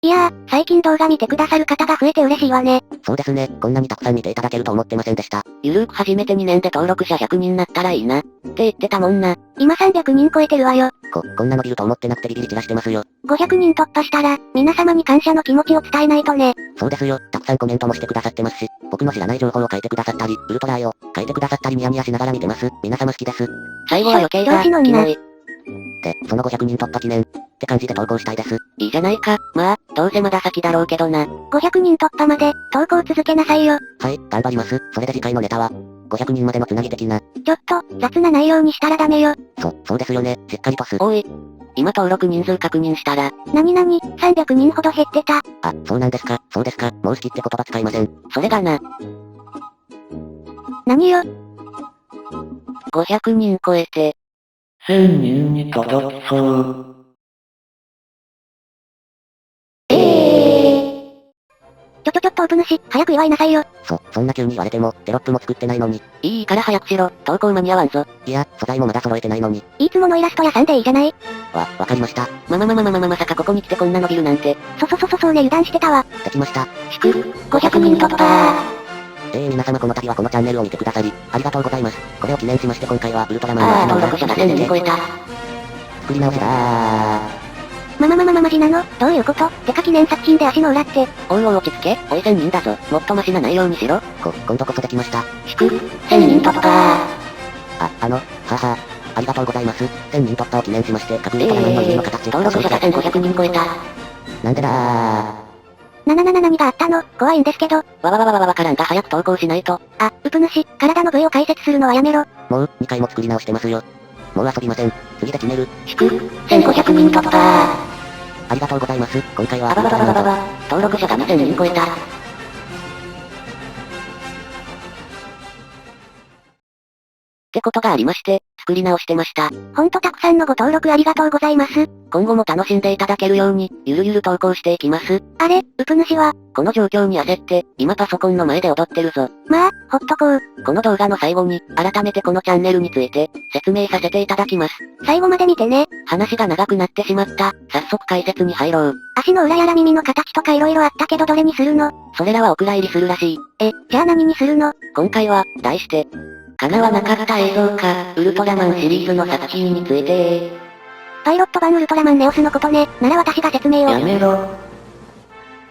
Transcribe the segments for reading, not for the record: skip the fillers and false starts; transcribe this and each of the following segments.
いやー、最近動画見てくださる方が増えて嬉しいわね。そうですね、こんなにたくさん見ていただけると思ってませんでした。ゆるーく始めて2年で登録者100人なったらいいな。って言ってたもんな。今300人超えてるわよ。こんな伸びると思ってなくてビビり散らしてますよ。500人突破したら、皆様に感謝の気持ちを伝えないとね。そうですよ、たくさんコメントもしてくださってますし、僕の知らない情報を書いてくださったり、ウルトラ愛を書いてくださったりニヤニヤしながら見てます。皆様好きです。最後は余計が、キモい。で、その500人突破記念、って感じで投稿したいです。いいじゃないか。まあ、どうせまだ先だろうけどな。500人突破まで、投稿続けなさいよ。はい、頑張ります。それで次回のネタは、500人までのつなぎ的な。ちょっと、雑な内容にしたらダメよ。そうですよね。しっかりとす。おい。今登録人数確認したら。なになに、300人ほど減ってた。あ、そうなんですか。そうですか。もう好きって言葉使いません。それがな。何よ。500人超えて、1000人に届きそう。ちょっとオプ主、早く祝いなさいよ。そんな急に言われても、テロップも作ってないのに。いいから早くしろ、投稿間に合わんぞ。いや、素材もまだ揃えてないのに。いつものイラスト屋さんでいいじゃない。わかりました。まさかここに来てこんな伸びるなんて。そうね油断してたわ。できました。祝、500人突破皆様この度はこのチャンネルを見てくださり、ありがとうございます。これを記念しまして今回はウルトラマンの登録者が1000人超えた。作り直しだマジなの？どういうこと？てか記念作品で足の裏って。おい落ち着け、おい1000人だぞ。もっとマシな内容にしろ。今度こそできました。祝、1000人突破ありがとうございます。1000人突破を記念しまして、各ウルトラマンの家の形、登録者が1500人超えた。なんでだ何があったの？怖いんですけど。わからんが早く投稿しないと。ウプ主、体の部位を解説するのはやめろ。もう、2回も作り直してますよ。もう遊びません。次で決める。祝、1500人突破ありがとうございます。今回は登録者が2000人超えた。ってことがありまして、作り直してました。ほんとたくさんのご登録ありがとうございます。今後も楽しんでいただけるように、ゆるゆる投稿していきます。あれ、ウプ主は、この状況に焦って、今パソコンの前で踊ってるぞ。まあ、ほっとこう。この動画の最後に、改めてこのチャンネルについて、説明させていただきます。最後まで見てね。話が長くなってしまった。早速解説に入ろう。足の裏やら耳の形とか色々あったけどどれにするの？それらはお蔵入りするらしい。じゃあ何にするの？今回は、題して、叶わなかった映像か、ウルトラマンシリーズの作品について。パイロット版ウルトラマンネオスのことね。なら私が説明を。やめろ。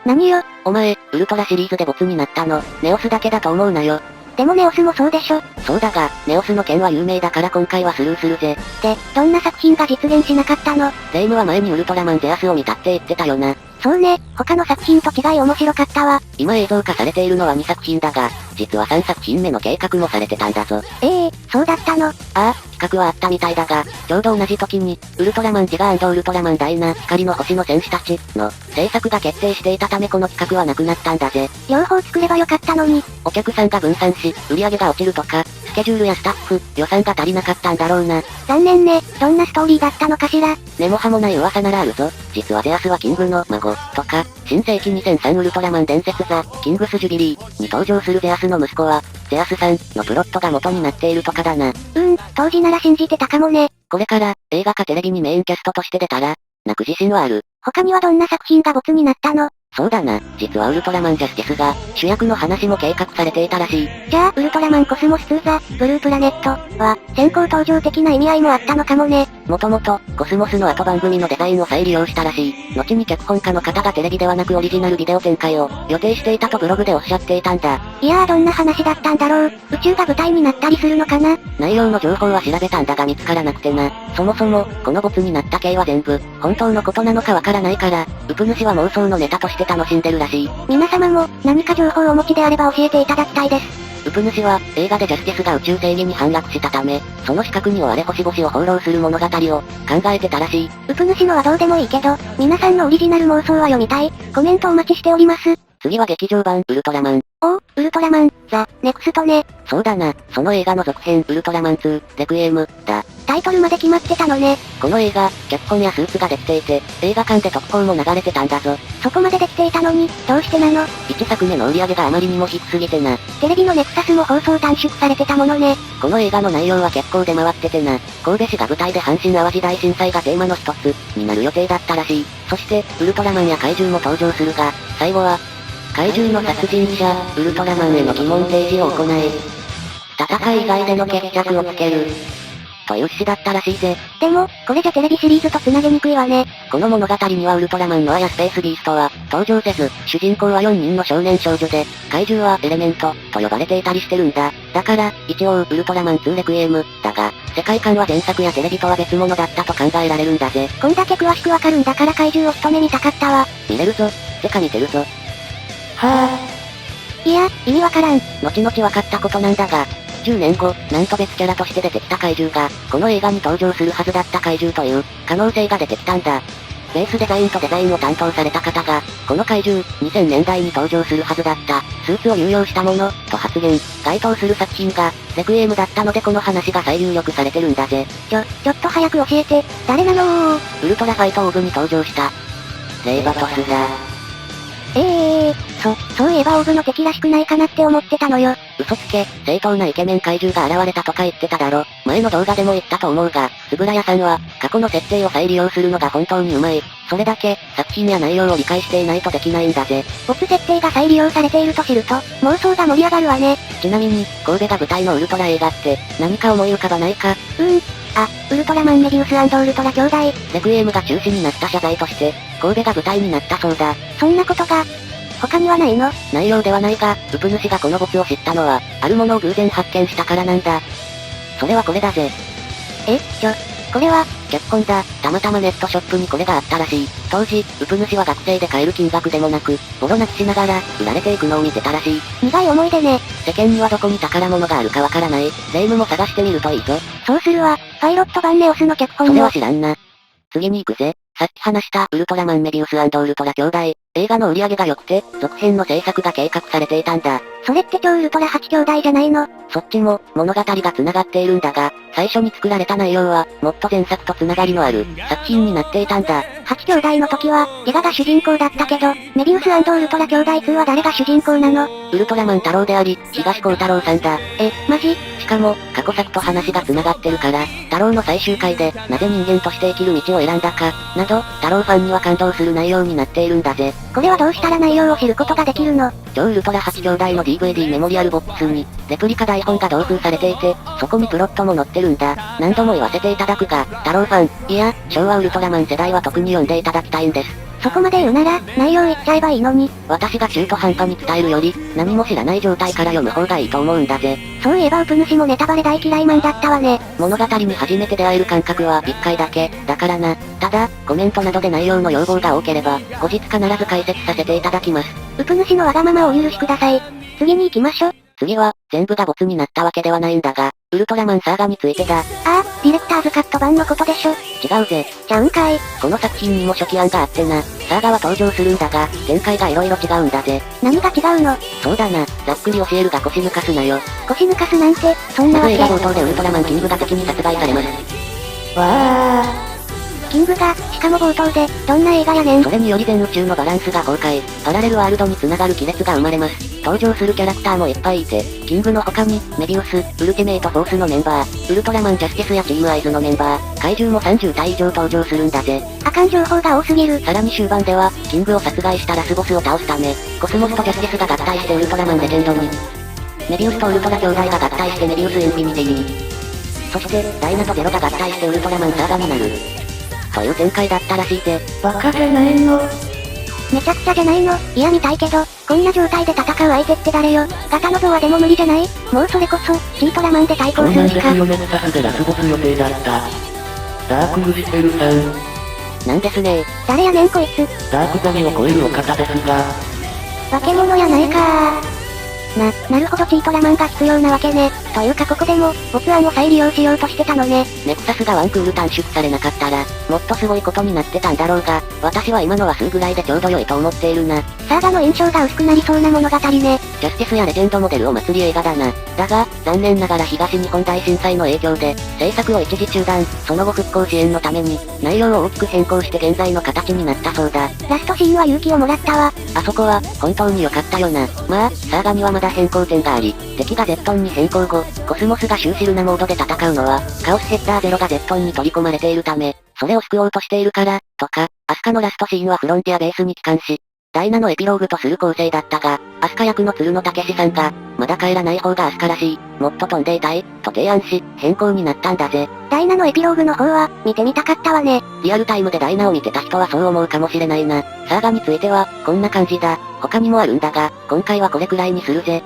何よ。お前、ウルトラシリーズでボツになったの、ネオスだけだと思うなよ。でもネオスもそうでしょ。そうだが、ネオスの件は有名だから今回はスルーするぜ。で、どんな作品が実現しなかったの？霊夢は前にウルトラマンゼアスを見たって言ってたよな。そうね、他の作品と違い面白かったわ。今映像化されているのは2作品だが、実は3作品目の計画もされてたんだぞ。そうだったの？企画はあったみたいだが、ちょうど同じ時に、ウルトラマンジガー&ウルトラマンダイナ、光の星の戦士たちの制作が決定していたためこの企画はなくなったんだぜ。両方作ればよかったのに。お客さんが分散し、売り上げが落ちるとか、スケジュールやスタッフ、予算が足りなかったんだろうな。残念ね、どんなストーリーだったのかしら。根も葉もない噂ならあるぞ。実はゼアスはキングの孫、とか、新世紀2003ウルトラマン伝説ザ、キングスジュビリーに登場するゼアスの息子は、ゼアスさんのプロットが元になっているとかだな。当時なら信じてたかもね。これから、映画かテレビにメインキャストとして出たら、泣く自信はある。他にはどんな作品がボツになったの？そうだな、実はウルトラマンジャスティスが、主役の話も計画されていたらしい。じゃあ、ウルトラマンコスモス2ザ、ブループラネットは、先行登場的な意味合いもあったのかもね。もともと、コスモスの後番組のデザインを再利用したらしい。後に脚本家の方がテレビではなくオリジナルビデオ展開を予定していたとブログでおっしゃっていたんだ。いやーどんな話だったんだろう。宇宙が舞台になったりするのかな？内容の情報は調べたんだが見つからなくてな。そもそも、このボツになった系は全部、本当のことなのかわからないから、ウプ主は妄想のネタとして楽しんでるらしい。皆様も、何か情報をお持ちであれば教えていただきたいです。ウプ主は、映画でジャスティスが宇宙正義に反落したため、その死角に追われ星々を放浪する物語を、考えてたらしい。ウプ主のはどうでもいいけど、皆さんのオリジナル妄想は読みたい。コメントお待ちしております。次は劇場版ウルトラマン。おお、ウルトラマン、ザ・ネクストね。そうだな、その映画の続編ウルトラマン2、レクイエム、だ。タイトルまで決まってたのね。この映画、脚本やスーツができていて、映画館で特報も流れてたんだぞ。そこまでできていたのに、どうしてなの1作目の売り上げがあまりにも低すぎてな。テレビのネクサスも放送短縮されてたものね。この映画の内容は結構出回っててな。神戸市が舞台で阪神淡路大震災がテーマの一つ、になる予定だったらしい。そして、ウルトラマンや怪獣も登場するが、最後は、怪獣の殺人者、ウルトラマンへの疑問提示を行い、戦い以外での決着をつける。という趣旨だったらしいぜ。でも、これじゃテレビシリーズと繋げにくいわね。この物語にはウルトラマンノアやスペースビーストは登場せず、主人公は4人の少年少女で、怪獣はエレメントと呼ばれていたりしてるんだ。だから、一応ウルトラマン2レクイエムだが、世界観は前作やテレビとは別物だったと考えられるんだぜ。こんだけ詳しくわかるんだから怪獣を一目見たかったわ。見れるぞ。てか見てるぞ。いや、意味わからん。後々分かったことなんだが、10年後、なんと別キャラとして出てきた怪獣が、この映画に登場するはずだった怪獣という、可能性が出てきたんだ。ベースデザインとデザインを担当された方が、この怪獣、2000年代に登場するはずだった、スーツを流用したもの、と発言。該当する作品が、レクイエムだったのでこの話が最有力されてるんだぜ。ちょっと早く教えて、誰なのウルトラファイトオーブに登場した、レイバトスだ。そういえばオーブの敵らしくないかなって思ってたのよ。嘘つけ、正当なイケメン怪獣が現れたとか言ってただろ。前の動画でも言ったと思うが、つぶらやさんは、過去の設定を再利用するのが本当にうまい。それだけ、作品や内容を理解していないとできないんだぜ。没設定が再利用されていると知ると、妄想が盛り上がるわね。ちなみに、神戸が舞台のウルトラ映画って、何か思い浮かばないか？ウルトラマンメビウス&ウルトラ兄弟。レクイエムが中止になった謝罪として、神戸が舞台になったそうだ。そんなことが、他にはないの？内容ではないが、ウプ主がこのボツを知ったのは、あるものを偶然発見したからなんだ。それはこれだぜ。これは、結婚だ。たまたまネットショップにこれがあったらしい。当時、ウプ主は学生で買える金額でもなく、ボロ泣きしながら、売られていくのを見てたらしい。苦い思い出ね。世間にはどこに宝物があるかわからない。霊夢も探してみるといいぞ。そうするわ。パイロット版ネオスの脚本の。それは知らんな。次に行くぜ。さっき話したウルトラマンメビウス&ウルトラ兄弟。映画の売り上げが良くて、続編の制作が計画されていたんだ。それって超ウルトラ8兄弟じゃないの？そっちも、物語が繋がっているんだが、最初に作られた内容は、もっと前作と繋がりのある、作品になっていたんだ。8兄弟の時は、ギガが主人公だったけど、メビウス&ウルトラ兄弟2は誰が主人公なの？ウルトラマン太郎であり、東光太郎さんだ。マジ？しかも、過去作と話が繋がってるから、太郎の最終回で、なぜ人間として生きる道を選んだか、など、太郎ファンには感動する内容になっているんだぜ。これはどうしたら内容を知ることができるの？超ウルトラ8兄弟の DVD メモリアルボックスに、レプリカ台本が同封されていて、そこにプロットも載ってるんだ。何度も言わせていただくが、太郎ファン、いや、昭和ウルトラマン世代は特に読んでいただきたいんです。そこまで言うなら、内容言っちゃえばいいのに。私が中途半端に伝えるより、何も知らない状態から読む方がいいと思うんだぜ。そういえばウプ主もネタバレ大嫌いマンだったわね。物語に初めて出会える感覚は1回だけ、だからな。ただ、コメントなどで内容の要望が多ければ、後日必ず解説させていただきます。ウプ主のわがままをお許しください。次に行きましょ。次は、全部がボツになったわけではないんだが、ウルトラマンサーガについてだ。ディレクターズカット版のことでしょ。違うぜ。ちゃうんかい。この作品にも初期案があってな。サーガは登場するんだが、展開が色々違うんだぜ。何が違うの？そうだな、ざっくり教えるが腰抜かすなよ。腰抜かすなんて、そんなわけ。映画冒頭でウルトラマンキングが敵に殺害されます。キングが、しかも冒頭で、どんな映画やねん。それにより全宇宙のバランスが崩壊、パラレルワールドに繋がる亀裂が生まれます。登場するキャラクターもいっぱいいて、キングの他に、メビウス、ウルティメイトフォースのメンバー、ウルトラマンジャスティスやチームアイズのメンバー、怪獣も30体以上登場するんだぜ。あかん情報が多すぎる。さらに終盤では、キングを殺害したラスボスを倒すため、コスモスとジャスティスが合体してウルトラマンレジェンドに、メビウスとウルトラ兄弟が合体してメビウスインフィニティに、そして、ダイナとゼロが合体してウルトラマンサーガになる。という展開だったらしいぜ。バカじゃないの？めちゃくちゃじゃないの？いや見たいけど、こんな状態で戦う相手って誰よ？ガタノゾはでも無理じゃない？もうそれこそ、チートラマンで対抗そうなんですするしか。よね。タスでラスボス予定だった。ダークグリスペルさん。なんですね誰やねんこいつ。ダークザメを超えるお方ですが、化け物やないかー。なるほどチートラマンが必要なわけね。というかここでも、没案を再利用しようとしてたのね。ネクサスがワンクール短縮されなかったら、もっとすごいことになってたんだろうが、私は今のは数ぐらいでちょうど良いと思っているな。サーガの印象が薄くなりそうな物語ね。ジャスティスやレジェンドも出るお祭り映画だな。だが、残念ながら東日本大震災の影響で、制作を一時中断、その後復興支援のために、内容を大きく変更して現在の形になったそうだ。ラストシーンは勇気をもらったわ。あそこは、本当に良かったよな。まあ、サーガにはまだ変更点があり、敵がゼットンに変更後、コスモスがシューシルなモードで戦うのは、カオスヘッダーゼロがゼットンに取り込まれているため、それを救おうとしているから、とか、アスカのラストシーンはフロンティアベースに帰還し、ダイナのエピローグとする構成だったが、アスカ役の鶴野武さんが、まだ帰らない方がアスカらしい、もっと飛んでいたい、と提案し、変更になったんだぜ。ダイナのエピローグの方は、見てみたかったわね。リアルタイムでダイナを見てた人はそう思うかもしれないな。サーガについては、こんな感じだ。他にもあるんだが、今回はこれくらいにするぜ。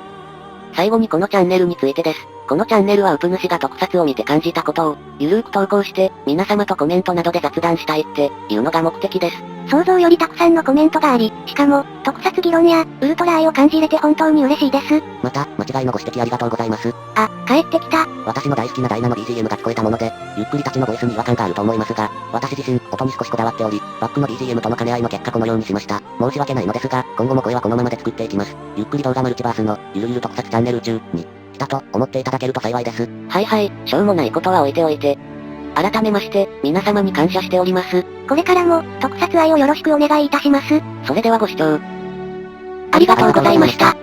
最後にこのチャンネルについてです。このチャンネルはウプ主が特撮を見て感じたことを、ゆるーく投稿して、皆様とコメントなどで雑談したいっていうのが目的です。想像よりたくさんのコメントがあり、しかも、特撮議論や、ウルトラ愛を感じれて本当に嬉しいです。また、間違いのご指摘ありがとうございます。あ、帰ってきた。私の大好きなダイナの BGM が聞こえたもので、ゆっくりたちのボイスに違和感があると思いますが、私自身、音に少しこだわっており、バックの BGM との兼ね合いの結果このようにしました。申し訳ないのですが、今後も声はこのままで作っていきます。ゆっくり動画マルチバースの、ゆるゆる特撮チャンネル中に、来たと思っていただけると幸いです。はいはい、しょうもないことは置いておいて。改めまして、皆様に感謝しております。これからも、特撮愛をよろしくお願いいたします。それではご視聴、ありがとうございました。